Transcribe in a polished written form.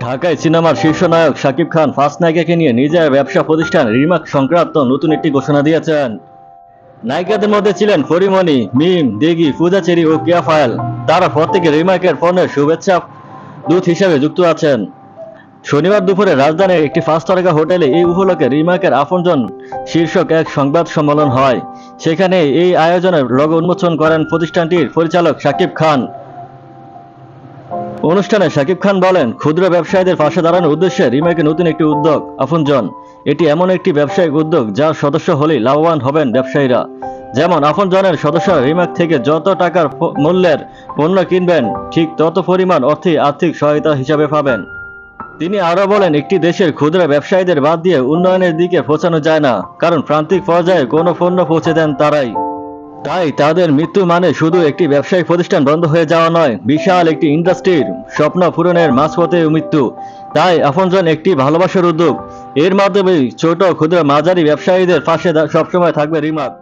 ঢাকায় সিনেমার শীর্ষ নায়ক শাকিব খান ফার্স্ট নায়িকাকে নিয়ে নিজের ব্যবসা প্রতিষ্ঠান রিমাক সংক্রান্ত নতুন একটি ঘোষণা দিয়েছেন। নায়িকাদের মধ্যে ছিলেন পরীমণি, মিম, দিঘি, পূজাচেরি ও কেয়া ফায়াল। তারা প্রত্যেকে রিমাকের পণ্যের শুভেচ্ছা দূত হিসেবে যুক্ত আছেন। শনিবার দুপুরে রাজধানীর একটি 5 তারকা হোটেলে এই উপলক্ষে রিমাকের আপনজন শীর্ষক এক সংবাদ সম্মেলন হয়। সেখানে এই আয়োজনের লোগো উন্মোচন করেন প্রতিষ্ঠানটির পরিচালক শাকিব খান। অনুষ্ঠানে শাকিব খান বলেন, ক্ষুদ্র ব্যবসায়ীদের পাশে দাঁড়ানোর উদ্দেশ্যে রিমাকের নতুন একটি উদ্যোগ আপনজন। এটি এমন একটি ব্যবসায়িক উদ্যোগ যার সদস্য হলেই লাভবান হবেন ব্যবসায়ীরা। যেমন আপনজনের সদস্যরা রিমাক থেকে যত টাকার মূল্যের পণ্য কিনবেন ঠিক তত পরিমাণ অর্থই আর্থিক সহায়তা হিসাবে পাবেন। তিনি আরও বলেন, একটি দেশের ক্ষুদ্র ব্যবসায়ীদের বাদ দিয়ে উন্নয়নের দিকে পৌঁছানো যায় না, কারণ প্রান্তিক পর্যায়ে কোনো পণ্য পৌঁছে দেন তারাই। তাই তাদের মৃত্যু মানে শুধু একটি ব্যবসায়িক প্রতিষ্ঠান বন্ধ হয়ে যাওয়া নয়, বিশাল একটি ইন্ডাস্ট্রির স্বপ্ন পূরণের মাঝপথে মৃত্যু। তাই আপনজন একটি ভালোবাসার উদ্যোগ। এর মাধ্যমে ছোট ক্ষুদ্র মাঝারি ব্যবসায়ীদের পাশে সবসময় থাকবে রিমাক।